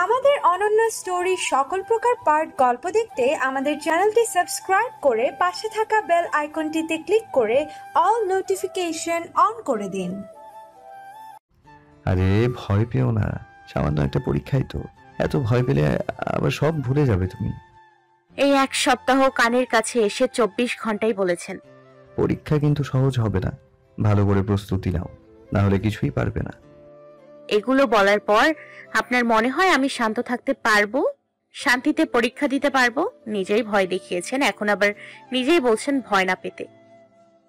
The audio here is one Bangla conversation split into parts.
আমাদের অনন্য স্টোরি সকল প্রকার পার্ট গল্প দেখতে আমাদের চ্যানেলটি সাবস্ক্রাইব করে পাশে থাকা বেল আইকনটিতে ক্লিক করে অল নোটিফিকেশন অন করে দিন। আরে ভয় পেও না, সামান্য একটা পরীক্ষাই তো, এত ভয় পেলে আবার সব ভুলে যাবে তুমি। এই এক সপ্তাহ কানের কাছে এসে 24 ঘন্টাই বলেছেন। পরীক্ষা কিন্তু সহজ হবে না, ভালো করে প্রস্তুতি নাও, না হলে কিছুই পারবে না। এগুলো বলার পর আপনার মনে হয় আমি শান্ত থাকতে পারবো, শান্তিতে পরীক্ষা দিতে পারবো? নিজেই ভয় দেখিয়েছেন, এখন আবার নিজেই বলছেন ভয় না পেতে।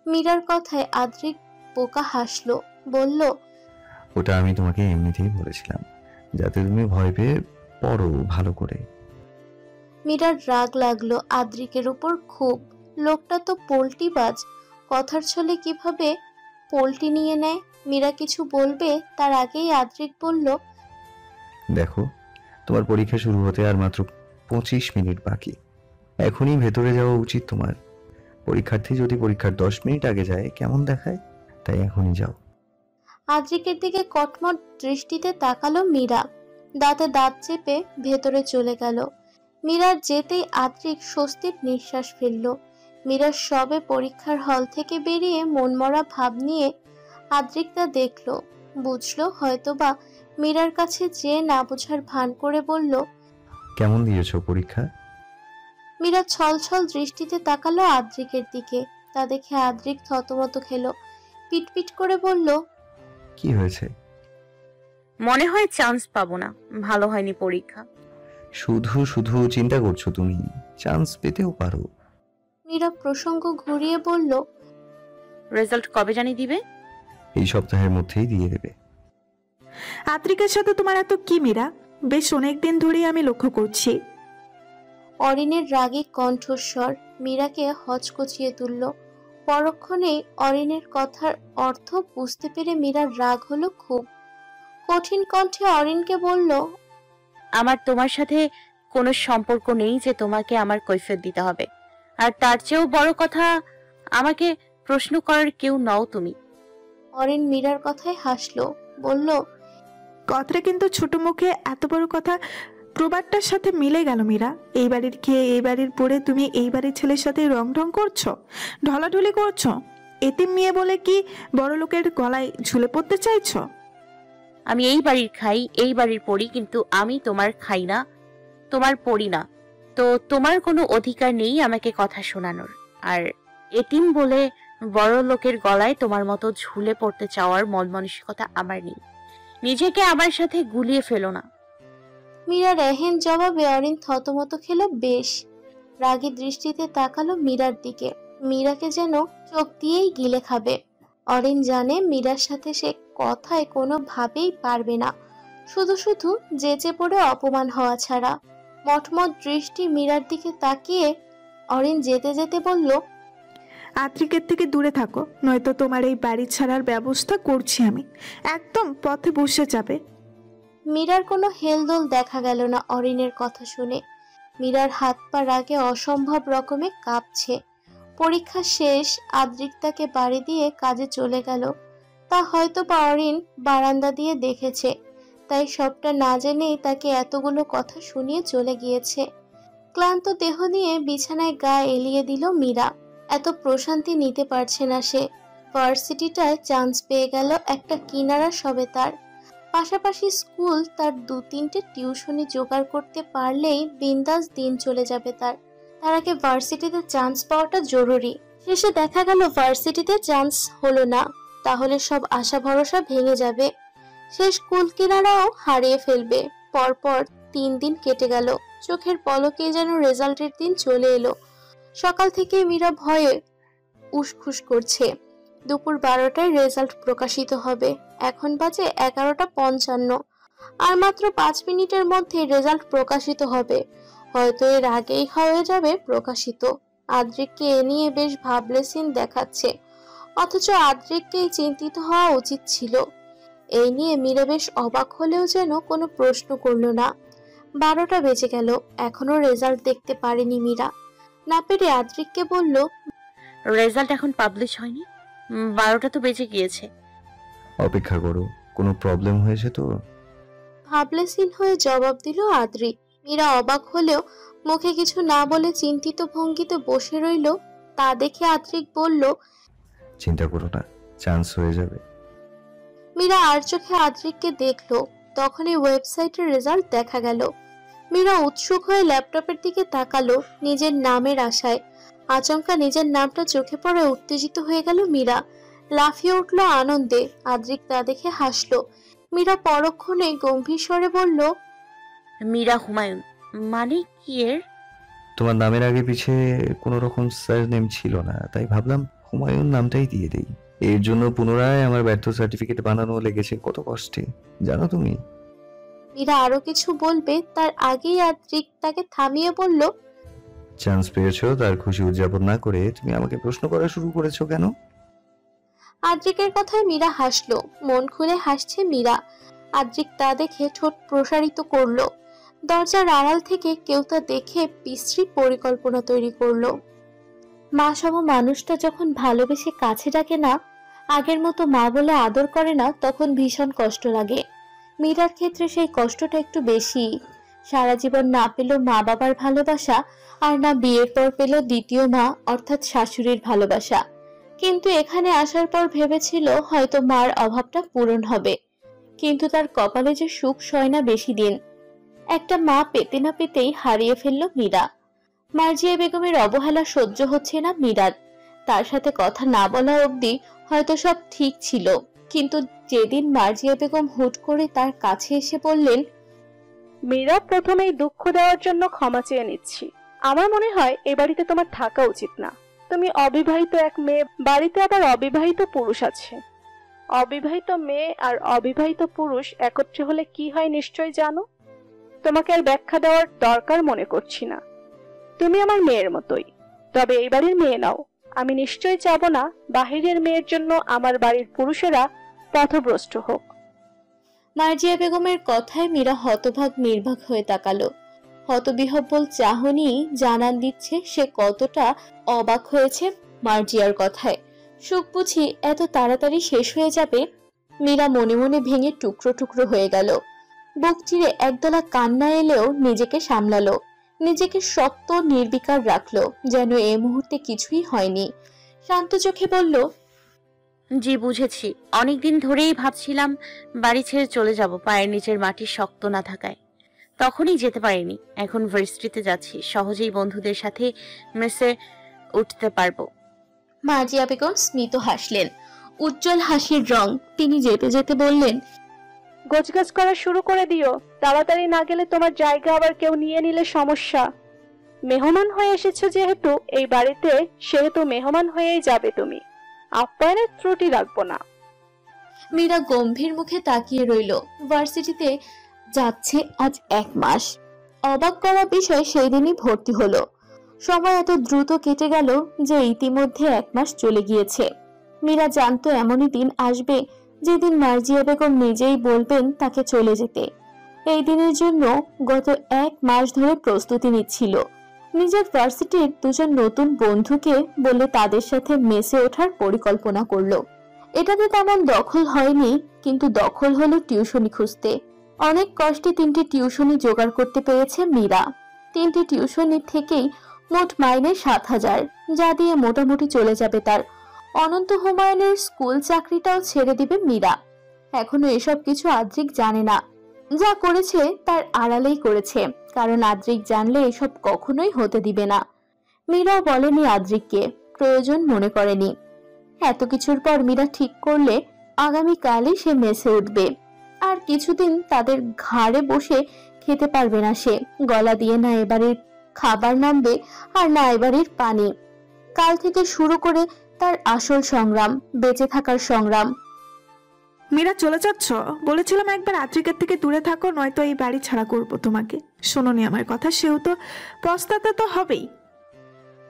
মীরার কথায় আদ্রিক বোকা হাসলো, বলল, ওটা আমি তোমাকে এমনিতেই বলেছিলাম, যাতে তুমি ভয় পেয়ে পড়ো ভালো করে। মীরার রাগ লাগলো আদ্রিকের উপর খুব। লোকটা তো পোল্টিবাজ, কথার ছলে কিভাবে পোল্টি নিয়ে নেয়। মীরা কিছু বলবে তার আগেই আদ্রিক বলল, দেখো, তোমার পরীক্ষা শুরু হতে আর মাত্র 25 মিনিট বাকি, এখনই ভেতরে যাওয়া উচিত তোমার। পরীক্ষার্থী যদি পরীক্ষার 10 মিনিট আগে যায় কেমন দেখায়, তাই এখনই যাও। আদ্রিকের দিকে কটমট দৃষ্টিতে তাকালো মীরা, দাঁতে দাঁত চেপে ভেতরে চলে গেল। মীরার যেতেই আদ্রিক স্বস্তির নিঃশ্বাস ফেলল। মীরার সবে পরীক্ষার হল থেকে বেরিয়ে মনমরা ভাব নিয়ে আদ্রিক তা দেখল, বুঝলো হয়তোবা মীরার কাছে যে না বোঝার ভান করে বলল, কেমন দিয়েছো পরীক্ষা? মীরা ছলছল দৃষ্টিতে তাকালো আদ্রিকের দিকে। তা দেখে আদ্রিক থতমত খেলো, পিটপিট করে বলল, কি হয়েছে? মনে হয় চান্স পাবো না, ভালো হয়নি পরীক্ষা। শুধু শুধু চিন্তা করছো তুমি, চান্স পেতেও পারো। মীরা প্রসঙ্গ ঘুরিয়ে বলল, রেজাল্ট কবে জানি দিবে? এই সপ্তাহের মধ্যেই দিয়ে দেবে। আদ্রিকের সাথে তোমার এত কি মীরা? বেশ অনেকদিন ধরেই আমি লক্ষ্য করছি। অরিনের রাগী কণ্ঠস্বর মীরাকে হচকচিয়ে তুলল। পরক্ষণেই অরিনের কথার অর্থ বুঝতে পেরে মীরার রাগ হলো খুব। কঠিন কণ্ঠে অরিনকে বলল, আমার তোমার সাথে কোনো সম্পর্ক নেই যে তোমাকে আমার কৈফিয়ত দিতে হবে। আর তার চেয়েও বড় কথা, আমাকে প্রশ্ন করার কেউ নও তুমি। অরিন মীরার কথায় হাসলো, বলল, কথাটা কিন্তু ছোট মুখে এত বড় কথা প্রবাদটার সাথে মিলে গেল মীরা। এই বাড়ির খেয়ে এই বাড়ির পরে তুমি এই বাড়ির ছেলের সাথে রং ঢং করছো, ঢলাঢলি করছো। এতিম মেয়ে বলে কি বড় লোকের গলায় ঝুলে পড়তে চাইছো? আমি এই বাড়ির খাই, এই বাড়ির পড়ি, কিন্তু আমি তোমার খাই না, তোমার পড়ি না। তো তোমার কোনো অধিকার নেই আমাকে কথা শোনানোর। আর এতিম বলে বড় লোকের গলায় তোমার মতো ঝুলে পড়তে চাওয়ার মন মানসিকতা আমার নেই। নিজেকে আমার সাথে গুলিয়ে ফেলো না। মীরার এহেন জবাবে অরিন থতমত খেলো বেশ। রাগী দৃষ্টিতে তাকালো মীরার দিকে, মীরাকে যেন চোখ দিয়েই গিলে খাবে। অরিন জানে মীরার সাথে সে কথায় কোনোভাবেই পারবে না, শুধু শুধু যেচে পড়ে অপমান হওয়া ছাড়া। মটমট দৃষ্টি মীরার দিকে তাকিয়ে অরিন যেতে যেতে বলল, আদ্রিকের থেকে দূরে থাকো, নয়তো তোমার এই বাড়ি ছাড়ার ব্যবস্থা করছি আমি। একদম পথে বসে যাবে। মীরার কোনো হেলদোল দেখা গেল না অরিনের কথা শুনে। মীরার হাত পা রাগে অসম্ভব রকমে কাঁপছে। পরীক্ষা শেষ, আদ্রিক তাকে বাড়ি দিয়ে কাজে চলে গেল। তা হয়তো বা অরিন বারান্দা দিয়ে দেখেছে, তাই সবটা না জেনেই তাকে এতগুলো কথা শুনিয়ে চলে গিয়েছে। ক্লান্ত দেহ নিয়ে বিছানায় গা এলিয়ে দিল মীরা। এত প্রশান্তি নিতে পারছে না সে। ভার্সিটিটায় চান্স পেয়ে গেল, একটা কিনারা সবে তার। পাশাপাশি স্কুল, তার 2-3টে টিউশনি জোগাড় করতে পারলেই বিন্দাস দিন চলে যাবে তার। তার আগে ভার্সিটিতে চান্স পাওয়াটা জরুরি। শেষে দেখা গেল ভার্সিটিতে চান্স হলো না, তাহলে সব আশা ভরসা ভেঙে যাবে। সে স্কুল কিনারাও হারিয়ে ফেলবে। পরপর 3 দিন কেটে গেল, চোখের পলকে যেন রেজাল্টের দিন চলে এলো। সকাল থেকে মীরা ভয়ে উসখুস করছে। দুপুর 12টায় রেজাল্ট প্রকাশিত হবে। এখন বাজে 11:55। আর মাত্র 5 মিনিটের মধ্যে রেজাল্ট প্রকাশিত হবে। হয়তো এর আগেই হয়ে যাবে প্রকাশিত। আদ্রিককে এ নিয়ে বেশ ভাবলেশীন দেখাচ্ছে, অথচ আদ্রিককেই চিন্তিত হওয়া উচিত ছিল। এই নিয়ে মীরা বেশ অবাক হলেও যেন কোনো প্রশ্ন করলো না। 12টা বেজে গেল, এখনো রেজাল্ট দেখতে পারেনি মীরা। না পেরে আদ্রিককে বলল, রেজাল্ট এখন পাবলিশ হয়নি, 12টা তো বেজে গিয়েছে। অপেক্ষা করো, কোনো প্রবলেম হয়েছে তো? ভাবলেশীন হয়ে জবাব দিল আদ্রিক। মীরা অবাক হলেও মুখে কিছু না বলে চিন্তিত ভঙ্গিতে বসে রইল। তা দেখে আদ্রিক বলল, চিন্তা করো না, চান্স হয়ে যাবে। মীরা আর চোখে আদ্রিককে দেখলো। তখনই ওয়েবসাইটের রেজাল্ট দেখা গেল। মীরা উৎসুক হয়ে ল্যাপটপের দিকে তাকালো নিজের নামের আশায়। আচমকা নিজের নামটা চোখে পড়ে উত্তেজিত হয়ে গেল মীরা। লাফিয়ে উঠল আনন্দে। আদ্রিক তা দেখে হাসলো। মীরা পরক্ষণে গম্ভীর স্বরে বলল, মীরা হুমায়ুন মানে কি এর? তোমার নামের আগে পিছে কোনো রকম সারনেম ছিল না, তাই ভাবলাম হুমায়ুন নামটাই দিয়ে দেই। এর জন্য পুনরায় আমার ব্যর্থ সার্টিফিকেট বানানো লেগেছে কত কষ্টে, জানো তুমি? মীরা আরো কিছু বলবে তার আগেই আদ্রিক তাকে থামিয়ে বলল, চান্স পেয়েছো, তার খুশি উদযাপন না করে তুমি আমাকে প্রশ্ন করা শুরু করেছো কেন? আদ্রিকের কথায় মীরা হাসলো। মন খুলে হাসছে মীরা। আদ্রিক তা দেখে ঠোঁট প্রসারিত করলো। দরজার আড়াল থেকে কেউ তা দেখে বিশ্রী পরিকল্পনা তৈরি করলো। মা সম মানুষটা যখন ভালোবেসে কাছে ডাকে না, আগের মতো মা বলে আদর করে না, তখন ভীষণ কষ্ট লাগে। মীরার ক্ষেত্রে সেই কষ্টটা একটু বেশি। সারা জীবন না পেল মা বাবার ভালোবাসা, আর না বিয়ের পর পেল দ্বিতীয় মা অর্থাৎ শাশুড়ির ভালোবাসা। কিন্তু এখানে আসার পর ভেবেছিল হয়তো মার অভাবটা পূরণ হবে, কিন্তু তার কপালে যে সুখ সয় না বেশি দিন। একটা মা পেতে না পেতেই হারিয়ে ফেলল মীরা। মার্জিয়া বেগমের অবহেলা সহ্য হচ্ছে না মীরার। তার সাথে কথা না বলা অবধি হয়তো সব ঠিক ছিল, কিন্তু যেদিন মার্জিয়া বেগম হুট করে তার কাছে এসে বললেন, মীরা, প্রথমেই দুঃখ দেওয়ার জন্য ক্ষমা চেয়ে নিচ্ছি। আমার মনে হয় এ বাড়িতে তোমার থাকা উচিত না। তুমি অবিবাহিত এক মেয়ে, বাড়িতে আবার অবিবাহিত পুরুষ আছে। অবিবাহিত মেয়ে আর অবিবাহিত পুরুষ একত্রে হলে কি হয় নিশ্চয় জানো। তোমাকে আর ব্যাখ্যা দেওয়ার দরকার মনে করছি না। তুমি আমার মেয়ের মতোই, তবে এই বাড়ির মেয়ে নাও। আমি নিশ্চয় চাব না বাহিরের মেয়ের জন্য আমার বাড়ির পুরুষেরা পথভ্রষ্ট হোক। মার্জিয়া বেগমের কথায় মীরা হতভাগ নির্বাক হয়ে তাকালো। হতবিহ্বল চাহনি জানান দিচ্ছে সে কতটা অবাক হয়েছে মার্জিয়ার কথায়। সুখ বুঝি এত তাড়াতাড়ি শেষ হয়ে যাবে? মীরা মনে মনে ভেঙে টুকরো টুকরো হয়ে গেল। বুক চিরে একদলা কান্না এলেও নিজেকে সামলালো। নিজেকে শক্ত নির্বিকার রাখলো, যেন এই মুহূর্তে কিছুই হয়নি। শান্ত চোখে বলল, জি বুঝেছি। অনেকদিন ধরেই ভাবছিলাম বাড়ি ছেড়ে চলে যাব, পায়ের নিচের মাটি শক্ত না থাকায়। তখনই যেতে পারিনি। এখন ভার্সিটিতে যাচ্ছি, সহজেই বন্ধুদের সাথে মেসে উঠতে পারবো। মার্জিয়া বেগম স্মিত হাসলেন, উজ্জ্বল হাসির রং। তিনি যেতে যেতে বললেন, গোছগাছ করা শুরু করে দিও। তাড়াতাড়ি না গেলে তোমার জায়গা আবার কেউ নিয়ে নিলে সমস্যা। মেহমান হয়ে এসেছো যেহেতু এই বাড়িতে, সেহেতু মেহমান হয়েই যাবে তুমি। আপ্যায়নের ত্রুটি রাখবো না। মীরা গম্ভীর মুখে তাকিয়ে রইল। ভার্সিটিতে যাচ্ছে আজ 1 মাস। অবাক করা বিষয় সেই দিনই ভর্তি হলো। সময় এত দ্রুত কেটে গেল যে ইতিমধ্যে 1 মাস চলে গিয়েছে। মীরা জানতো এমনই দিন আসবে যেদিন মার্জিয়া বেগম নিজেই বলবেন তাকে চলে যেতে। এই দিনের জন্য গত 1 মাস ধরে প্রস্তুতি নিচ্ছিল। নিজের ভার্সিটির 2জন নতুন বন্ধুকে বলে তাদের সাথে মেসে ওঠার পরিকল্পনা করলো। এটাতে তেমন দখল হয়নি, কিন্তু দখল হলো টিউশনি খুঁজতে। অনেক কষ্টে 3টি টিউশনি জোগাড় করতে পেরেছে মীরা। 3টি টিউশনি থেকেই মোট মাইনে 7,000, যা দিয়ে মোটামুটি চলে যাবে তার। অনন্ত হুমায়ুনের স্কুল চাকরিটাও ছেড়ে দিবে মীরা। এখনো এসব কিছু আদ্রিক জানে না। যা করেছে তার আড়ালেই করেছে, কারণ আদ্রিক জানলে এসব কখনোই হতে দিবে না। মীরাও বলেনি আদ্রিককে, প্রয়োজন মনে করেনি। এত কিছুর পর মীরা ঠিক করলে আগামীকালই সে মেসে উঠবে। আর কিছুদিন তাদের ঘাড়ে বসে খেতে পারবে না সে। গলা দিয়ে না এবারের খাবার নামবে, আর না এবারের পানি। কাল থেকে শুরু করে তার আসল সংগ্রাম, বেঁচে থাকার সংগ্রাম। মীরা চলে যাচ্ছ? বলেছিলাম একবার আদ্রিকের থেকে দূরে থাকো, নয়তো এই বাড়ি ছাড়া করবো তোমাকে। শোনোনি আমার কথা? সেও তো পস্তাতে তো হবেই।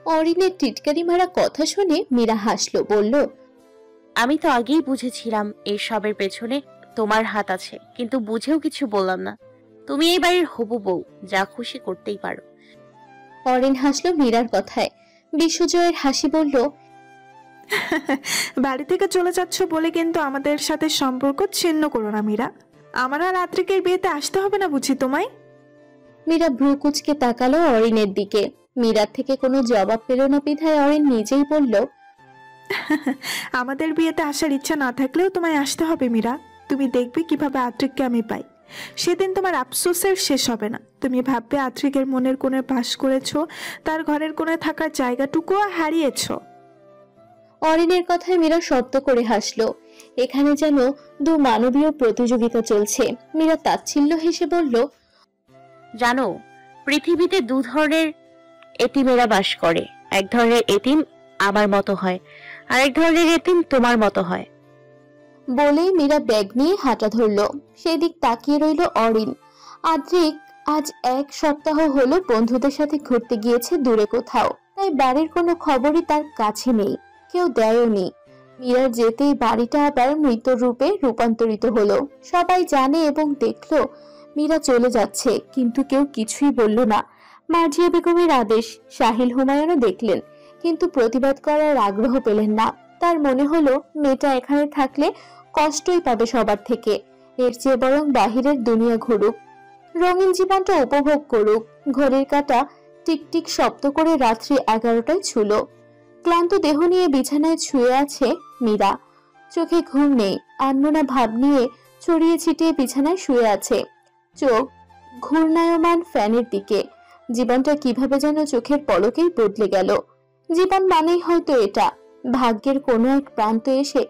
অরিনের টিটকারি মারা কথা শুনে মীরা হাসলো, বলল, আমি তো আগেই বুঝেছিলাম এই সবের পেছনে তোমার হাত আছে, কিন্তু বুঝেও কিছু বললাম না। তুমি এই বাড়ির হবু বউ, যা খুশি করতেই পারো। অরিন হাসলো মীরার কথায়। বিশ্বজয়ের হাসি বলল, বাড়ি থেকে চলে যাচ্ছ বলে কিন্তু আমাদের সাথে সম্পর্ক ছিন্ন করো না মীরা। আমার আর আদ্রিকের বিয়েতে আসতে হবে না বুঝি তোমায়? মীরা ভ্রু কুচকে তাকালো অরিনের দিকে। মীরার থেকে কোনো জবাব পেল না বিধায় অরিন নিজেই বলল, আমাদের বিয়েতে আসার ইচ্ছা না থাকলেও তোমায় আসতে হবে মীরা। তুমি দেখবে কিভাবে আদ্রিককে আমি পাই। সেদিন তোমার আফসোসের শেষ হবে না। তুমি ভাববে আদ্রিকের মনের কোণে বাস করেছো, তার ঘরের কোণে থাকার জায়গাটুকুও হারিয়েছো। অরিনের কথায় মীরা শব্দ করে হাসলো। এখানে যেন দু মানবীয় প্রতিযোগিতা চলছে। মীরা তাচ্ছিল্য হেসে বলল, জানো, পৃথিবীতে দু ধরনের এতিমেরা বাস করে। এক ধরনের এতিম আমার মতো হয়, আর এক ধরনের এতিম তোমার মতো হয়। বলেই মীরা ব্যাগ নিয়ে হাঁটা ধরল। সেদিক তাকিয়ে রইল অরিন। আদ্রিক আজ 1 সপ্তাহ হলো বন্ধুদের সাথে ঘুরতে গিয়েছে দূরে কোথাও, তাই বাড়ির কোনো খবরই তার কাছে নেই, কেউ দেয়নি। মীরার যেতেই বাড়িটা আবার মৃত রূপে রূপান্তরিত হলো। সবাই জানে এবং দেখলো মীরা চলে যাচ্ছে, কিন্তু কেউ কিছুই বলল না। মার্জিয়া বেগমের আদেশ সাহিল হুমায়ুনও দেখলেন, কিন্তু প্রতিবাদ করার আগ্রহ পেলেন না। তার মনে হলো মেয়েটা এখানে থাকলে কষ্টই পাবে সবার থেকে, এর চেয়ে বরং বাহিরের দুনিয়া ঘুরুক, রঙিন জীবনটা উপভোগ করুক। ঘড়ির কাঁটা টিকটিক শব্দ করে রাত্রি 11টায় ছুঁল। ক্লান্ত দেহ নিয়ে বিছানায় শুয়ে আছে মীরা। চোখে ঘুম নেই, আনমনা ভাব নিয়ে ছড়িয়ে ছিটিয়ে বিছানায় শুয়ে আছে, চোখ ঘূর্ণায়মান ফ্যানের দিকে। জীবনটা কিভাবে যেন চোখের পলকেই বদলে গেল। জীবন মানেই হয়তো এটা, ভাগ্যের কোনো এক প্রান্তে এসে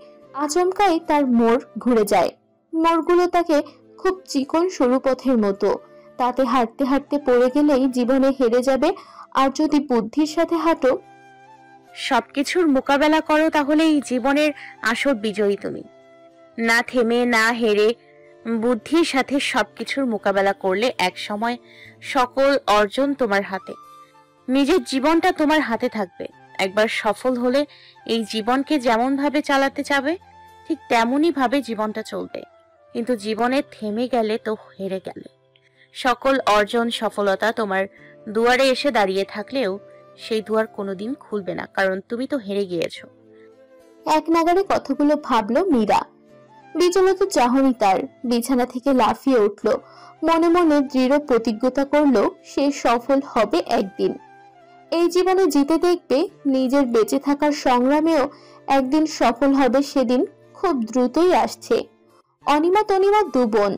আচমকাই তার মোড় ঘুরে যায়। মোড়গুলো তাকে খুব চিকন সরু পথের মতো, তাতে হাঁটতে হাঁটতে পড়ে গেলেই জীবনে হেরে যাবে। আর যদি বুদ্ধির সাথে হাঁটো, সবকিছুর মোকাবেলা করো, তাহলে এই জীবনের আসল বিজয়ী তুমি। না থেমে না হেরে বুদ্ধির সাথে সবকিছুর মোকাবেলা করলে এক সময় সকল অর্জন তোমার হাতে। নিজের জীবনটা তোমার হাতে থাকবে। একবার সফল হলে এই জীবনকে যেমন ভাবে চালাতে চাবে ঠিক তেমনই ভাবে জীবনটা চলবে। কিন্তু জীবনে থেমে গেলে তো হেরে গেলে। সকল অর্জন সফলতা তোমার দুয়ারে এসে দাঁড়িয়ে থাকলেও সেই দুয়ার কোনোদিন খুলবে না, কারণ তুমি তো হেরে গিয়েছো। এক নাগাড়ে কথাগুলো ভাবলো মীরা। বিচলিত চাহনি তার। বিছানা থেকে লাফিয়ে উঠল, মনে মনে দৃঢ় প্রতিজ্ঞতা করলো সে সফল হবে একদিন। এই জীবনে জিতে দেখবে, নিজের বেঁচে থাকার সংগ্রামেও একদিন সফল হবে। সেদিন খুব দ্রুতই আসছে। অনিমা তনিমা দু বোন,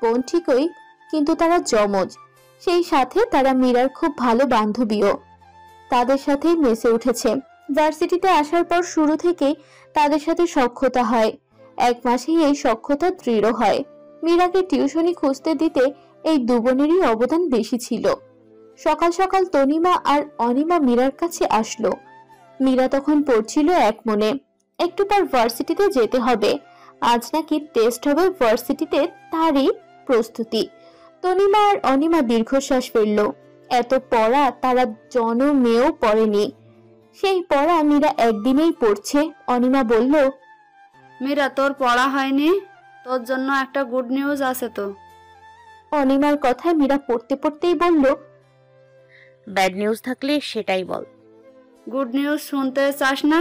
বোন ঠিকই, কিন্তু তারা যমজ। সেই সাথে তারা মীরার খুব ভালো বান্ধবীও। তাদের সাথেই মেসে উঠেছে। ভার্সিটিতে আসার পর শুরু থেকেই তাদের সাথে সখ্যতা হয়। 1 মাসেই এই সখ্যতা দৃঢ় হয়। মীরাকে টিউশনি খুঁজতে দিতে এই দু বোনেরই অবদান বেশি ছিল। সকাল সকাল তনিমা আর অনিমা মীরার কাছে আসলো। মীরা তখন পড়ছিল এক মনে, একটু পর ভার্সিটিতে যেতে হবে। আজ নাকি টেস্ট হবে ভার্সিটিতে, তারই প্রস্তুতি। তনিমা আর অনিমা দীর্ঘশ্বাস ফেলল। এত পড়া তারা জন্মেও পড়েনি। সেই পড়া মীরা একদিনেই পড়ছে। অনিমা বলল, মীরা, তোর পড়া হয়নি? তোর জন্য একটা গুড নিউজ আছে তো। অনিমার কথায় মীরা পড়তে পড়তেই বলল, ব্যাড নিউজ থাকলে সেটাই বল। গুড নিউজ শুনতে চাস না?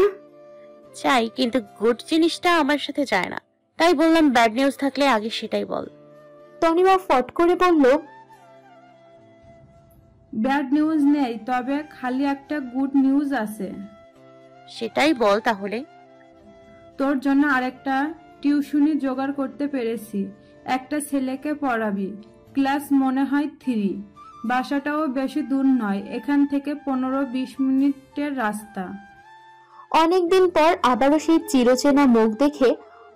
চাই, কিন্তু গুড জিনিসটা আমার সাথে যায় না, তাই বললাম ব্যাড নিউজ থাকলে আগে সেটাই বল। তনিমা ফট করে বলল, ব্যাড নিউজ নেই, তবে খালি একটা গুড নিউজ আছে। সেটাই বল তাহলে। তোর জন্য আরেকটা টিউশনি জোগাড় করতে পেরেছি। একটা ছেলেকে পড়াবি, ক্লাস মনে হয় 3। বাসাটাও বেশি দূর নয়, এখান থেকে 15-20 মিনিটের রাস্তা। অনেকদিন পর আবারও সেই চিরচেনা মুখ দেখে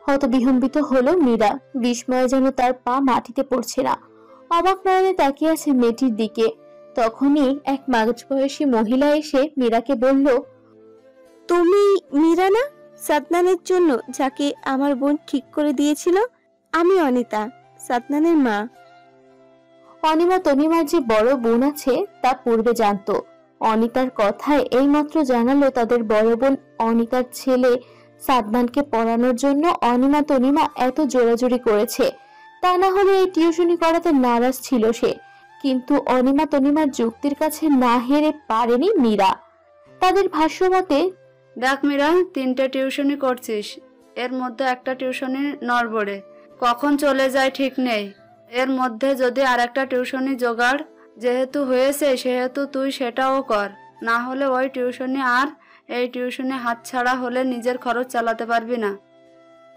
হতবিহম্বিত হলো মীরা। বিস্ময়ে যেন তার পা মাটিতে পড়ছে না। অবাক নয়নে তাকিয়ে আছে মেয়েটির দিকে। তখনই এক মাঝবয়সী মহিলা এসে মীরাকে বলল, তুমি মীরা না, সাদনানের জন্য যাকে আমার বোন ঠিক করে দিয়েছিল? আমি অনিতা, সাদনানের মা। অনিমা তনিমার যে বড় বোন আছে তা পূর্বে জানতো। অনিতার কথায় এইমাত্র জানালো তাদের বড় বোন অনিতার ছেলে সাদনানকে পড়ানোর জন্য অনিমা তনিমা এত জোরাজুরি করেছে। তা না হলে এই টিউশনি করাতে নারাজ ছিল সে। কিন্তু অনিমা তনিমার যুক্তির কাছে না হেরে পারেনি মীরা। তাদের ভাষ্য মতে দেখ মীরা, 3টে টিউশনি করছিস, এর মধ্যে একটা টিউশনি নড়বড়ে, কখন চলে যায় ঠিক নেই। এর মধ্যে যদি আরেকটা টিউশনি জোগাড় যেহেতু হয়েছে সেহেতু তুই সেটাও কর, না হলে ওই টিউশনি আর এই টিউশনি হাতছাড়া হলে নিজের খরচ চালাতে পারবি না।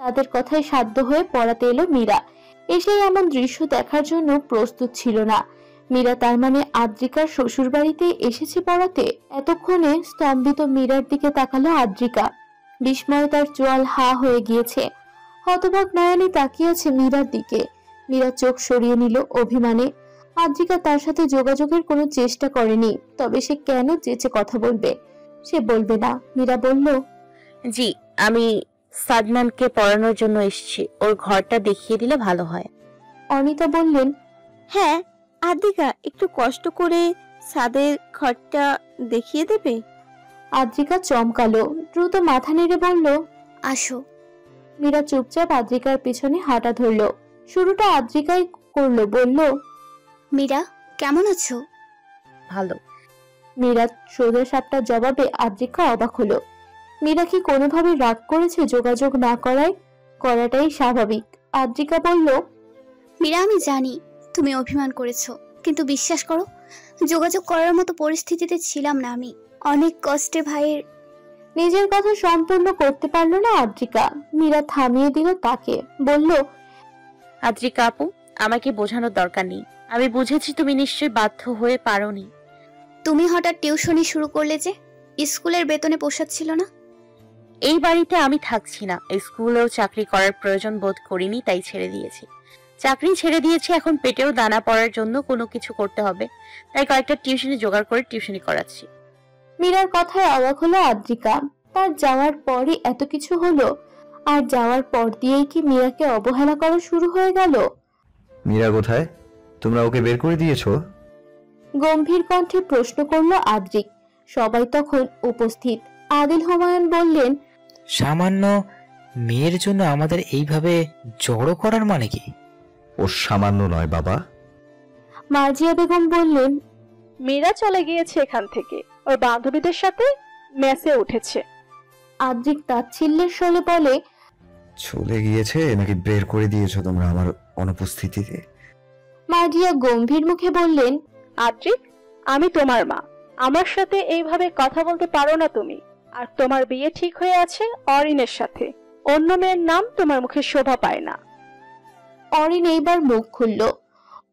তাদের কথায় সাধ্য হয়ে পড়াতে এলো মীরা। এসেই এমন দৃশ্য দেখার জন্য প্রস্তুত ছিল না। মীরা তার মানে আদ্রিকার শ্বশুর বাড়িতে এসেছে পড়াতে? এতক্ষণে স্তম্ভিত মীরার দিকে তাকালো আদ্রিকা। বিস্ময়ে তার চোয়াল হা হয়ে গিয়েছে। হতবাক নয়নে তাকিয়ে আছে মীরার দিকে। মীরা চোখ সরিয়ে নিল অভিমানে। আদ্রিকা তার সাথে যোগাযোগের কোনো চেষ্টা করেনি, তবে সে কেন চেঁচে কথা বলবে? সে বলবে না। মীরা বলল, জি, আমি সাদনানকে পড়ানোর জন্য এসেছি, ওর ঘরটা দেখিয়ে দিলে ভালো হয়। অনিতা বললেন, হ্যাঁ আদ্রিকা, একটু কষ্ট করে সাদের ঘরটা দেখিয়ে দেবে? আদ্রিকা চমকালো, দ্রুত মাথা নেড়ে বলল, আসো। মীরা চুপচাপ আদ্রিকার পিছনে হাঁটা ধরলো। শুরুটা আদ্রিকাই করলো, বলল, মীরা কেমন আছো? ভালো। মীরা সোজা সাপটা জবাবে আদ্রিকা অবাক হলো। মীরা কি কোনোভাবে রাগ করেছে যোগাযোগ না করাটাই স্বাভাবিক। আদ্রিকা বলল, মীরা আমি জানি তুমি অভিমান করেছো, কিন্তু বিশ্বাস করো যোগাযোগ করার মতো পরিস্থিতিতে ছিলাম না আমি। অনেক কষ্টে ভাইয়ের। নিজের কথা সম্পূর্ণ করতে পারলো না আদ্রিকা। মীরা থামিয়ে দিল তাকে, বলল, আদ্রিকা আপু, আমাকে বোঝানোর দরকার নেই, আমি বুঝেছি তুমি নিশ্চয়ই বাধ্য হয়ে পারোনি। তুমি হঠাৎ টিউশনি শুরু করলে যে, স্কুলের বেতনে পোষাচ্ছিল না। এই বাড়িতে আমি থাকছি না, স্কুলেও চাকরি করার প্রয়োজন বোধ করিনি, তাই ছেড়ে দিয়েছি। চাকরি ছেড়ে দিয়েছি, এখন পেটেও দানা পড়ার জন্য কোনো কিছু করতে হবে, তাই কয়েকটা টিউশনি জোগাড় করে টিউশনি করাচ্ছি। মীরার কথায় অবাক হলো আদ্রিকা। তার যাওয়ার পরই এত কিছু হলো, আর যাওয়ার পর দিয়েই কি মীরাকে অবহেলা করা শুরু হয়ে গেল? মীরা কোথায়? তোমরা ওকে বের করে দিয়েছো? গম্ভীর কণ্ঠে প্রশ্ন করলো আদ্রিক। সবাই তখন উপস্থিত। আদিল হুমায়ুন বললেন, সামান্য মেয়ের জন্য আমাদের এইভাবে জড়ো করার মানে কি? ও সামান্য নয় বাবা। মার্জিয়া বেগম বললেন, মীরা চলে গিয়েছে এখান থেকে, ওর বান্ধবীদের সাথে মেসে উঠেছে। আদ্রিক তাচ্ছিল্যের স্বরে বলে, চলে গিয়েছে নাকি বের করে দিয়েছো তোমরা আমার অনুপস্থিতিতে? মার্জিয়া গম্ভীর মুখে বললেন, আদ্রিক, আমি তোমার মা, আমার সাথে এইভাবে কথা বলতে পারো না তুমি। আর তোমার বিয়ে ঠিক হয়ে আছে অরিনের সাথে, অন্য মেয়ের নাম তোমার মুখে শোভা পায় না। অরিন এইবার মুখ খুলল।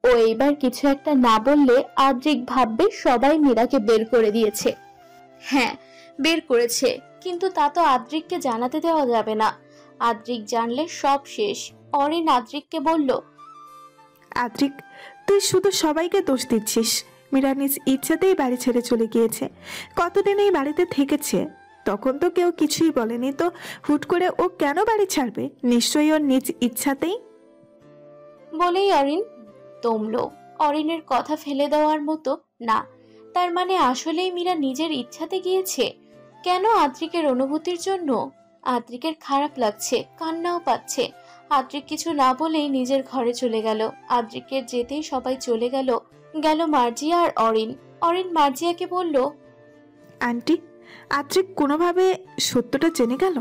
ও এইবার কিছু একটা না বললে আদ্রিক ভাববে সবাই মীরাকে বের করে দিয়েছে। হ্যাঁ, বের করেছে, কিন্তু তা তো আদ্রিককে জানাতে দেওয়া যাবে না। আদ্রিক জানলে সব শেষ। অরিন আদ্রিককে বলল, আদ্রিক, তুই শুধু সবাইকে দোষ দিচ্ছিস। মীরা নিজ ইচ্ছাতেই বাড়ি ছেড়ে চলে গিয়েছে। কতদিন এই বাড়িতে থেকেছে, তখন তো কেউ কিছুই বলেনি, তো হুট করে ও কেন বাড়ি ছাড়বে? নিশ্চয়ই ওর নিজ ইচ্ছাতেই। বলেই অরিন দমল। অরিনের কথা ফেলে দেওয়ার মতো না। তার মানে আসলেই মীরা নিজের ইচ্ছাতে গিয়েছে। কেন? আদ্রিকের অনুভূতির জন্য। আদ্রিকের খারাপ লাগছে, কান্নাও পাচ্ছে। আদ্রিক কিছু না বলেই নিজের ঘরে চলে গেল। আদ্রিকের যেতেই সবাই চলে গেল। মার্জিয়া আর অরিন। অরিন মার্জিয়াকে বলল, আন্টি, আদ্রিক কোনোভাবে সত্যটা জেনে গেল?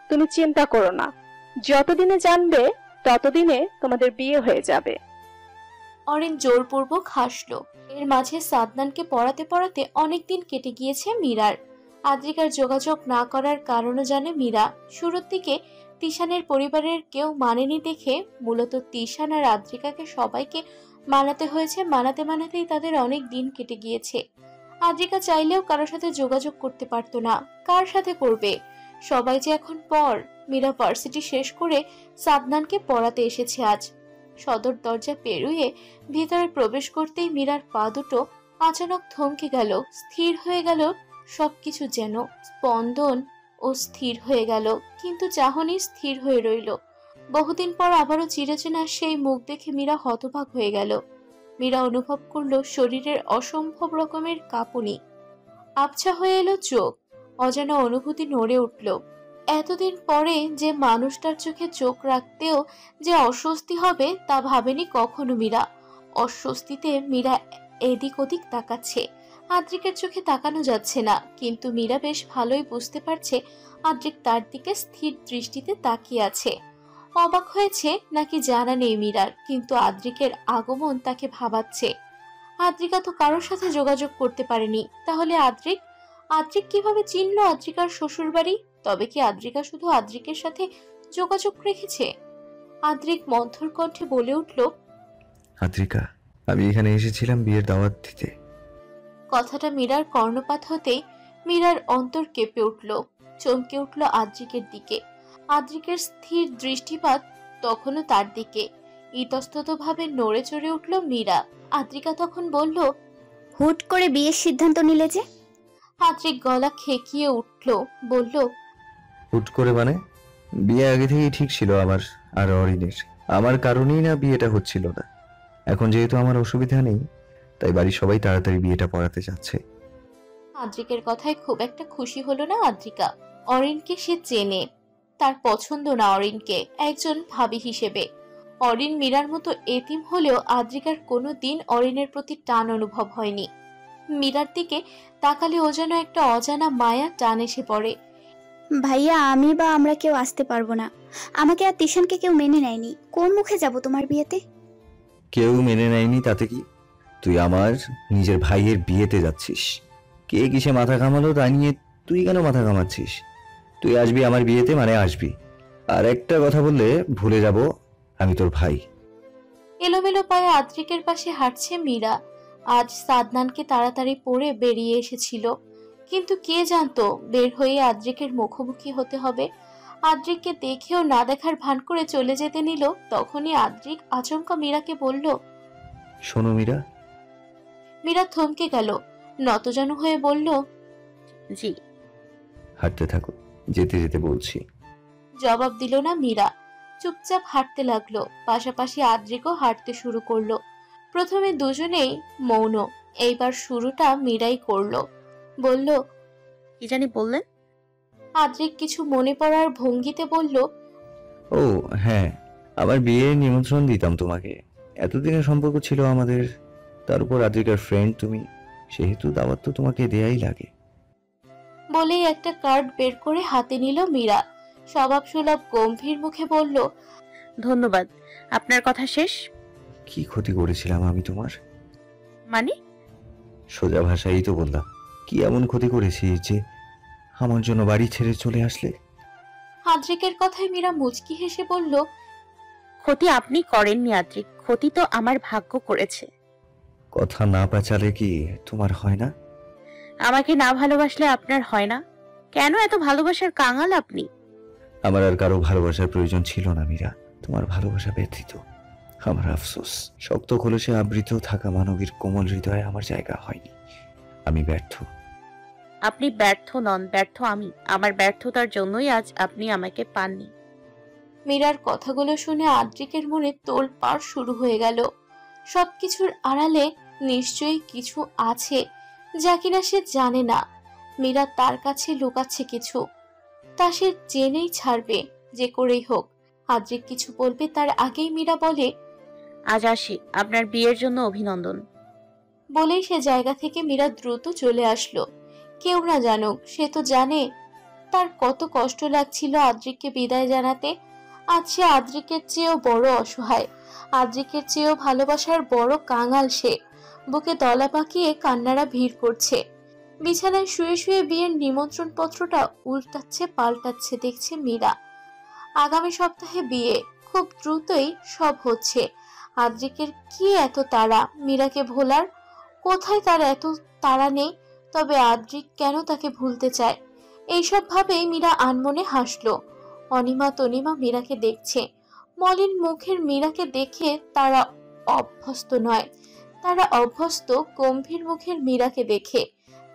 তুমি চিন্তা করো না, যতদিনে জানবে ততদিনে তোমাদের বিয়ে হয়ে যাবে। অরিন জোরপূর্বক হাসলো। এর মাঝে সাদনানকে পড়াতে পড়াতে অনেকদিন কেটে গিয়েছে মীরার। আদ্রিকার যোগাযোগ না করার কারণও জানে মীরা। শুরুর দিকে তিশানের পরিবারের কেউ মানেনি দেখে মূলত তিশান আর আদ্রিকাকে সবাইকে মানাতে হয়েছে। মানাতেই তাদের অনেক দিন কেটে গিয়েছে। আদ্রিকা চাইলেও কারোর সাথে যোগাযোগ করতে পারতো না। কার সাথে করবে? সবাই যে এখন পর। মীরা ভার্সিটি শেষ করে সাদনানকে পড়াতে এসেছে আজ। সদর দরজা পেরিয়ে ভিতরে প্রবেশ করতেই মীরার পা দুটো আচানক থমকে গেল। স্থির হয়ে গেল সবকিছু, যেন স্পন্দন ও স্থির হয়ে গেল। কিন্তু চাহনি স্থির হয়ে রইল। বহুদিন পর আবারও চিরচেনা সেই মুখ দেখে মীরা হতবাক হয়ে গেল। মীরা অনুভব করলো শরীরের অসম্ভব রকমের কাঁপুনি। আবছা হয়ে এলো চোখ। অজানা অনুভূতি নড়ে উঠল। এতদিন পরে যে মানুষটার চোখে চোখ রাখতেও যে অস্বস্তি হবে তা ভাবেনি কখনো মীরা। অস্বস্তিতে মীরা এদিক ওদিক তাকাচ্ছে। আদ্রিকের চোখে তাকানো যাচ্ছে না, কিন্তু মীরা বেশ ভালোই বুঝতে পারছে আদ্রিক তার দিকে স্থির দৃষ্টিতে তাকিয়ে আছে। অবাক হয়েছে নাকি জানা নেই মীরার, কিন্তু আদ্রিকের আগমন তাকে ভাবাচ্ছে। আদ্রিকা তো কারোর সাথে যোগাযোগ করতে পারেনি, তাহলে আদ্রিক কিভাবে চিনলো আদ্রিকার শ্বশুর বাড়ি? তবে কি আদ্রিকা শুধু আদ্রিকের সাথে যোগাযোগ রেখেছে? আদ্রিক মন্থর কণ্ঠে বলে উঠল, আদ্রিকা, আমি এখানে এসেছিলাম বিয়ের দাওয়াত দিতে। কথাটা মীরার কর্ণপাত হতেই মীরার অন্তর কেঁপে উঠল, চমকে উঠল আদ্রিকের দিকে। আদ্রিকের স্থির দৃষ্টিপাত তখনও তার দিকে। ইতস্তত ভাবে নড়ে চড়ে উঠল মীরা। আদ্রিকা তখন বলল, হুট করে বিয়ের সিদ্ধান্ত নিলে যে? আদ্রিক গলা খেকিয়ে উঠল, বলল, হুট করে মানে? বিয়ে আগে থেকেই ঠিক ছিল আমার আর অরিনের। আমার কারণেই না বিয়েটা হচ্ছিল না। এখন যেহেতু আমার অসুবিধা নেই, তাই বাড়ির সবাই তাড়াতাড়ি বিয়েটা পড়াতে চাচ্ছে। আদ্রিকের কথায় খুব একটা খুশি হলো না আদ্রিকা। অরিনকে সে চেনে, তার পছন্দ না অরিনকে একজন ভাবি হিসেবে। অরিন মীরার মতো এতিম হলেও আদ্রিকার কোনো দিন অরিনের প্রতি টান অনুভব হয়নি। মীরার দিকে তাকালে ও যেন একটা অজানা মায়া টান এসে পড়ে। ভাইয়া, আমি বা আমরা কেউ আসতে পারবো না। আমাকে আর তিশানকে কেউ মেনে নেয়নি। কোন মুখে যাব তোমার বিয়েতে? কেউ মেনে নেয়নি তাতে কি? তুই আমার নিজের ভাইয়ের বিয়েতে যাচ্ছিস। কে কিসে মাথা ঘামালো তা নিয়ে তুই কেন মাথা ঘামাচ্ছিস? তুই আসবি আমার বিয়েতে মানে আসবি। আর একটা কথা বললে ভুলে যাব আমি তোর ভাই। এলোমেলো পায়ে আদ্রিকের পাশে হাঁটছে মীরা। আজ সাদনানকে তাড়াতাড়ি পড়ে বেরিয়ে এসেছিল, কিন্তু কে জানতো বের হয়ে আদ্রিকের মুখোমুখি হতে হবে। আদ্রিককে দেখেও না দেখার ভান করে চলে যেতে নিল। তখনই আদ্রিক আচমকা মীরাকে বলল, শোনো মীরা। মীরা থমকে গেল, নতজানু হয়ে বলল, জি। হাঁটতে থাকো, যেতে যেতে বলছি। জবাব দিল না মীরা, চুপচাপ হাঁটতে লাগলো। পাশাপাশি আদ্রিকও হাঁটতে শুরু করলো। প্রথমে দুজনেই মৌন, এইবার শুরুটা মীরাই করলো। বলল, কি জানি বললেন? আদ্রিক কিছু মনে পড়ার ভঙ্গিতে বলল, ও হ্যাঁ, আমার বিয়ের নিমন্ত্রণ দিতাম তোমাকে। এতদিনের সম্পর্ক ছিল আমাদের, তার উপর আদ্রিকার ফ্রেন্ড তুমি, সেহেতু দাওয়াত তো তোমাকে দেয়াই লাগে। বলেই একটা কার্ড বের করে হাতে নিল মীরা। স্বভাব সুলভ গম্ভীর মুখে বলল, ধন্যবাদ। আপনার কথা শেষ? কি ক্ষতি করেছিলাম আমি তোমার? মানে? সোজা ভাষাই তো বললাম। কি এমন ক্ষতি করেছি যে আমার জন্য বাড়ি ছেড়ে চলে আসলে? আদ্রিকের কথায় মীরা মুচকি হেসে বলল, ক্ষতি আপনি করেননি আদ্রিক, ক্ষতি তো আমার ভাগ্য করেছে। কথা না পেঁচালে কি তোমার হয় না? আমাকে না ভালোবাসলে আপনার হয় না? কেন এত ভালোবাসার কাঙাল আপনি? আমার আর কারো ভালোবাসার প্রয়োজন ছিল না মীরা, তোমার ভালোবাসা ব্যতীত। আমার আফসোস, শক্ত খোলসে আবৃত থাকা মানবীর কোমল হৃদয়ে আমার জায়গা হয়নি। আমি ব্যর্থ। আপনি ব্যর্থ নন, ব্যর্থ আমি। আমার ব্যর্থতার জন্যই আজ আপনি আমাকে পাননি। মীরার কথাগুলো শুনে আদ্রিকের মনে তোলপাড় শুরু হয়ে গেল। সবকিছুর আড়ালে নিশ্চয়ই কিছু আছে যা কিনা সে জানে না। মীরা তার কাছে লুকাচ্ছে কিছু, তা সে জেনেই ছাড়বে যে করেই হোক। আদ্রিক কিছু বলবে তার আগেই মীরা বলে, আজ আসি, আপনার বিয়ের জন্য অভিনন্দন। বলেই সে জায়গা থেকে মীরা দ্রুত চলে আসলো। কেউ না জানুক, সে তো জানে তার কত কষ্ট লাগছিল আদ্রিককে বিদায় জানাতে। আজ সে আদ্রিকের চেয়েও বড় অসহায়, আদ্রিকের চেয়েও ভালোবাসার বড় কাঙাল সে। বুকে দলা পাকিয়ে কান্নারা ভিড় করছে। বিছানায় শুয়ে শুয়ে বিয়ের নিমন্ত্রণ পত্রটা উল্টাচ্ছে পাল্টাচ্ছে দেখছে মীরা। আগামী সপ্তাহে বিয়ে, খুব দ্রুতই সব হচ্ছে। আদ্রিকের কি এত তাড়া মীরাকে ভোলার? কোথায় তার এত তাড়া নেই? তবে আদ্রিক কেন তাকে ভুলতে চায়? এইসব ভাবেই মীরা আনমনে হাসলো। অনিমা তনিমা মীরাকে দেখছে। মলিন মুখের মীরাকে দেখে তারা অভ্যস্ত নয়, তারা অভ্যস্ত গম্ভীর মুখের মীরাকে দেখে।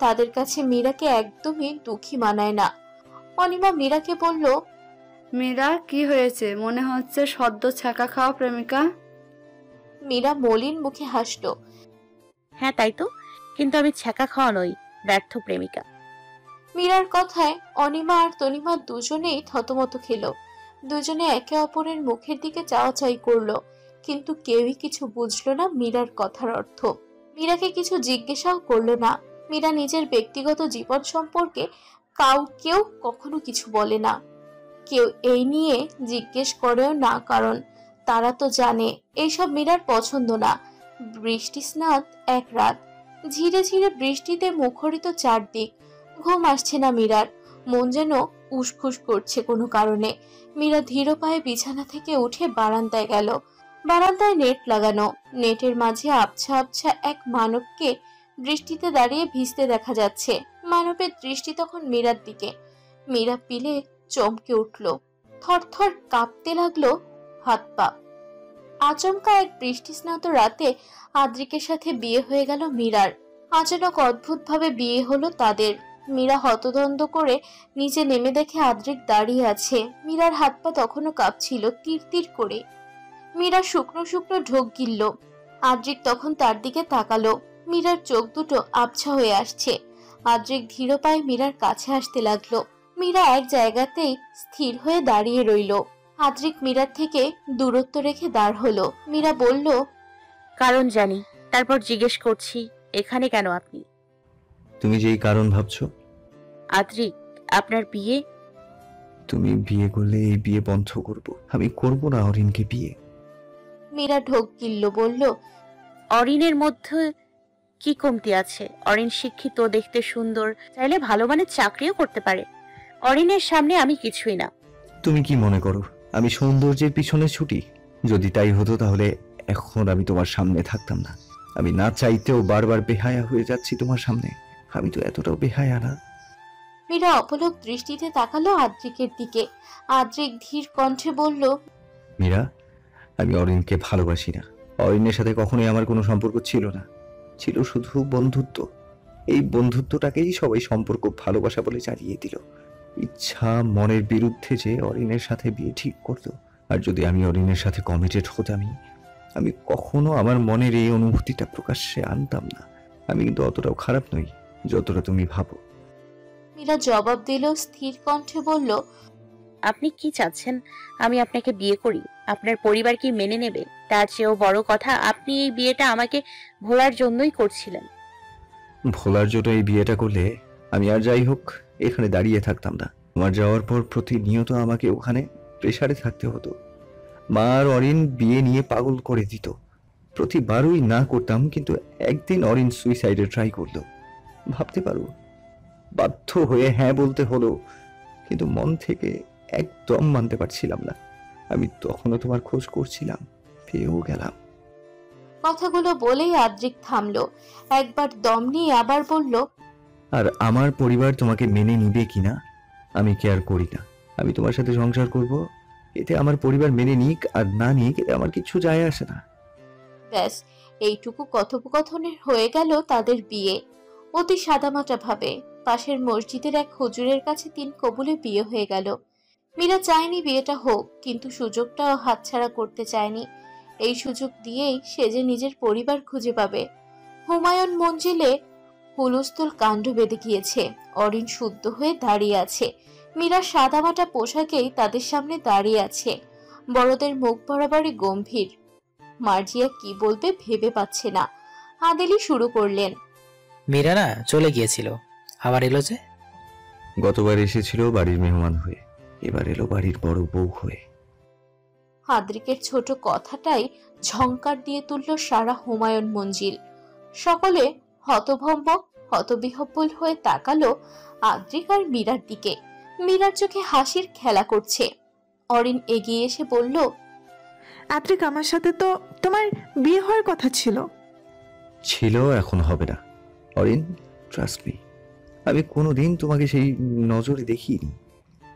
তাদের কাছে মীরাকে একদমই দুঃখী মানায় না। অনিমা মীরাকে বলল, মীরা, কি হয়েছে? মনে হচ্ছে সদ্য ছ্যাঁকা খাওয়া প্রেমিকা। মীরা মলিন মুখে হাসলো। হ্যাঁ তাই তো, কিন্তু আমি ছ্যাঁকা খাওয়া নই, ব্যর্থ প্রেমিকা। মীরার কথায় অনিমা আর তনিমা দুজনেই থতমত খেলো। দুজনে একে অপরের মুখের দিকে চাওয়াচাই করলো, কিন্তু কেউই কিছু বুঝলো না মীরার কথার অর্থ। মীরাকে কিছু জিজ্ঞাসাও করলো না। মীরা নিজের ব্যক্তিগত জীবন সম্পর্কে কাউকেও কখনো কিছু বলে না, কেউ এই নিয়ে জিজ্ঞেস করেও না, কারণ তারা তো জানে এইসব মীরার পছন্দ না। বৃষ্টি স্নাত এক রাত, ঝিরে ঝিরে বৃষ্টিতে মুখরিত চারদিক। ঘুম আসছে না মীরার, মন যেন উসখুস করছে কোনো কারণে। মীরা ধীর পায়ে বিছানা থেকে উঠে বারান্দায় গেল। বারান্দায় নেট লাগানো, নেটের মাঝে আবছা আবছা এক মানবকে বৃষ্টিতে দাঁড়িয়ে ভিজতে দেখা যাচ্ছে। মানবের দৃষ্টি তখন মীরার দিকে। মীরা পিলে চমকে উঠল, থরথর কাঁপতে লাগলো হাত পা। আচমকা এক বৃষ্টি স্নাত রাতে আদ্রিকের সাথে বিয়ে হয়ে গেল মীরার। আচানক অদ্ভুতভাবে বিয়ে হলো তাদের। মীরা হতদন্ত করে নিচে নেমে দেখে আদ্রিক দাঁড়িয়ে আছে। মীরার হাত পা তখনও কাঁপছিল তীর তীর করে। মীরা শুকনো শুকনো ঢোক গিলল। আদ্রিক তখন তার দিকে তাকালো। মীরার চোখ দুটো আবছা হয়ে আসছে। আদ্রিক ধীর পায়ে মীরার কাছে আসতে লাগলো। মীরা এক জায়গাতেই স্থির হয়ে দাঁড়িয়ে রইল। আদ্রিক মীরার থেকে দূরত্ব রেখে দাঁড় হলো। মীরা বলল, কারণ জানি, তারপর জিজ্ঞেস করছি এখানে কেন আপনি? তুমি যেই কারণ ভাবছো। আদ্রিক, আপনার বিয়ে? তুমি বিয়ে করলে এই বিয়ে বন্ধ করব। আমি করব না অরিনকে বিয়ে। মীরা ঢোক গিলল, বলল, অরিনের মধ্যে কি কমতি আছে? অরিন শিক্ষিত, দেখতে সুন্দর, চাইলে ভালো মানের চাকরিও করতে পারে। অরিনের সামনে আমি কিছুই না। তুমি কি মনে করো আমি সৌন্দর্যের পিছনে ছুটি? যদি তাই হতো তাহলে এখন আমি তোমার সামনে থাকতাম না। আমি না চাইতেও বারবার বেহায়া হয়ে যাচ্ছি তোমার সামনে। আমি তো এতটাও বেহায়া না। মীরা অপলক দৃষ্টিতে তাকালো আদ্রিকের দিকে। আদ্রিক ধীর কণ্ঠে বলল, মীরা, আমি অরিনকে ভালোবাসি না। অরিনের সাথে কখনোই আমার কোনো সম্পর্ক ছিল না, ছিল শুধু বন্ধুত্ব। এই বন্ধুত্বটাকেই সবাই সম্পর্ক ভালোবাসা বলে চালিয়ে দিল। ইচ্ছা মনের বিরুদ্ধে যে অরিনের সাথে বিয়ে ঠিক করতো। আর যদি আমি অরিনের সাথে কমিটেড হতামই, আমি কখনো আমার মনের এই অনুভূতিটা প্রকাশ্যে আনতাম না। আমি কিন্তু অতটাও খারাপ নই যতটা তুমি ভাবো। মীরা জবাব দিল, স্থির কণ্ঠে বলল, আপনি কি চাচ্ছেন আমি আপনাকে বিয়ে করি? আপনার পরিবার কি মেনে নেবে? তার চেয়েও বড় কথা, আপনি এই বিয়েটা আমাকে ভোলার জন্যই করছিলেন। ভোলার জন্য এই বিয়েটা করলে আমি আর যাই হোক এখানে দাঁড়িয়ে থাকতাম না। আমার যাওয়ার পর প্রতিনিয়ত আমাকে ওখানে প্রেসারে থাকতে হতো। মা আর অরিন বিয়ে নিয়ে পাগল করে দিত। প্রতিবারই না করতাম, কিন্তু একদিন অরিন সুইসাইডে ট্রাই করলো। ভাবতে পারো, বাধ্য হয়ে হ্যাঁ বলতে হলো, কিন্তু মন থেকে একদম মানতে পারছিলাম না। আমি তখনও তোমার খোঁজ করছিলাম, পেয়েও গেলাম। কথাগুলো বলেই আদ্রিক থামলো। একবার দম নিয়ে আবার বলল, আর আমার পরিবার তোমাকে মেনে নিবে কিনা আমি কেয়ার করি না। আমি তোমার সাথে সংসার করব, এতে আমার পরিবার মেনে নিক আর না নিক এতে আমার কিছু যায় আসে না। ব্যাস, এইটুকু কথোপকথনের হয়ে গেল তাদের বিয়ে। অতি সাদামাটা ভাবে পাশের মসজিদের এক হুজুরের কাছে 3 কবুলে বিয়ে হয়ে গেল। মীরা চায়নি বিয়েটা হোক, কিন্তু সুযোগটাও হাতছাড়া করতে চায়নি। এই সুযোগ দিয়েই সে যে নিজের পরিবার খুঁজে পাবে। হুমায়ুন মঞ্জিলে হুলস্থুল কাণ্ড বেঁধে গিয়েছে। অরিন শুদ্ধ হয়ে দাঁড়িয়ে আছে। মীরা সাদামাটা পোশাকেই তাদের সামনে দাঁড়িয়ে আছে। বড়দের মুখ বরাবরই গম্ভীর। মার্জিয়া কি বলবে ভেবে পাচ্ছে না। আদেলি শুরু করলেন, মীরা না চলে গিয়েছিল, আবার এলো যে? গতবার এসেছিল বাড়ির মেহমান হয়ে, এবার এলো বাড়ির বড় বউ হয়ে। আদ্রিকের ছোট কথাটাই ঝংকার দিয়ে তুলল সারা হুমায়ুন মঞ্জিল। সকলে হতভম্ব হতবিহ্বল হয়ে তাকালো আদ্রিক আর মীরার দিকে। মীরার চোখে হাসির খেলা করছে। অরিন এগিয়ে এসে বলল, আদ্রিক, আমার সাথে তো তোমার বিয়ে হওয়ার কথা ছিল। ছিল, এখন হবে না। অরিন, ট্রাস্ট মি, আমি কোনোদিন তোমাকে সেই নজরে দেখিনি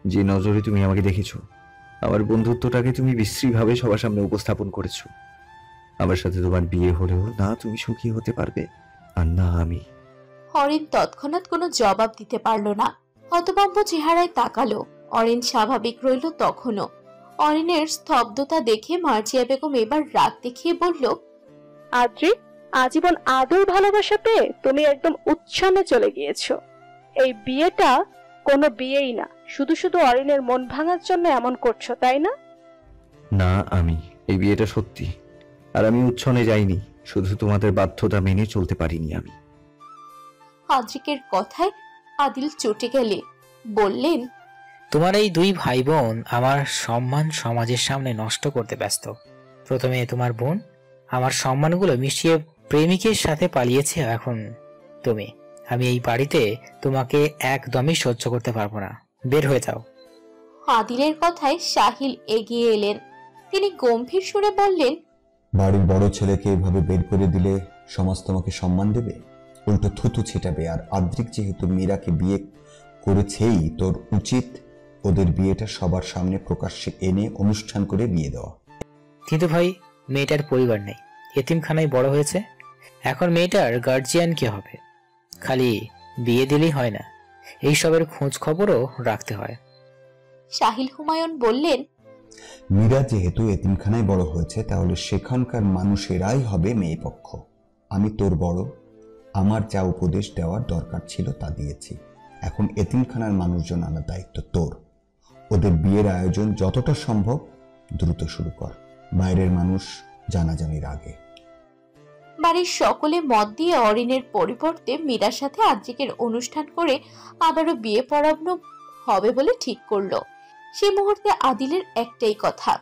যে নজরে তুমি আমাকে দেখেছো। আমার বন্ধুত্বটাকে তুমি বিশ্রীভাবে সবার সামনে উপস্থাপন করেছো। আমার সাথে তোমার বিয়ে হলেও না তুমি সুখী হতে পারবে আর না আমি। অরিন তৎক্ষণাৎ কোনো জবাব দিতে পারল না। হতভম্ব চেহারায় তাকালো। অরিন স্বাভাবিক রইল তখনও। অরিনের স্তব্ধতা দেখে মার্জিয়া বেগম এবার রাগ দেখিয়ে বলল, আদ্রিক, আজীবন আদর ভালোবাসা পেয়ে তুমি একদম উচ্ছন্নে চলে গিয়েছো। এই বিয়েটা কোনো বিয়েই না, শুধু শুধু অরিনের মন ভাঙার জন্য এমন করছো, তাই না? না, আমি এই বিয়েটা সত্যি। আর আমি উচ্ছনে যাইনি, শুধু তোমাদের বাধ্যতা মেনে চলতে পারিনি আমি। আদ্রিকের কথায় আদিল চটে গেলে বললেন, তোমার এই দুই ভাই বোন আমার সম্মান সমাজের সামনে নষ্ট করতে ব্যস্ত। প্রথমে তোমার বোন আমার সম্মানগুলো মিশিয়ে প্রেমিকের সাথে পালিয়েছে, এখন তুমি। আমি এই বাড়িতে তোমাকে একদমই সহ্য করতে পারবো না, বের হয়ে যাও। আদিলের কথায় সাহিল এগিয়ে এলেন। তিনি গম্ভীর সুরে বললেন, বাড়ির বড় ছেলেকে এভাবে বের করে দিলে সমাজ তোমাকে সম্মান দেবে? উল্টো থুতু ছিটাবে। আর আদ্রিক যেহেতু মীরাকে বিয়ে করেছেই, তোর উচিত ওদের বিয়েটা সবার সামনে প্রকাশ্যে এনে অনুষ্ঠান করে বিয়ে দেওয়া। কিন্তু ভাই, মেয়েটার পরিবার নেই, এতিমখানায় বড় হয়েছে। এখন মেয়েটার গার্জিয়ান কে হবে? খালি বিয়ে দিলেই হয় না, এইসবের খোঁজ খবরও রাখতে হয়। সাহিল হুমায়ুন বললেন, মীরা যেহেতু এতিমখানায় বড় হয়েছে, তাহলে সেখানকার মানুষেরাই হবে মেয়ে পক্ষ। আমি তোর বড়, আমার যা উপদেশ দেওয়ার দরকার ছিল তা দিয়েছি। এখন এতিমখানার মানুষজন আনার দায়িত্ব তোর। ওদের বিয়ের আয়োজন যতটা সম্ভব দ্রুত শুরু কর, বাইরের মানুষ জানাজানির আগে। বাড়ির সকলে মত দিয়ে অরিনের পরিবর্তে মীরার সাথে আদ্রিকের অনুষ্ঠান করে আবারও বিয়ে পড়ানো হবে বলে ঠিক করলো। সে মুহূর্তে আদিলের একটাই কথা,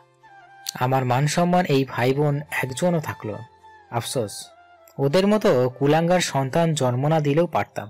আমার মান সম্মান এই ভাই বোন একজনও থাকলো। আফসোস, ওদের মতো কুলাঙ্গার সন্তান জন্ম না দিলেও পারতাম।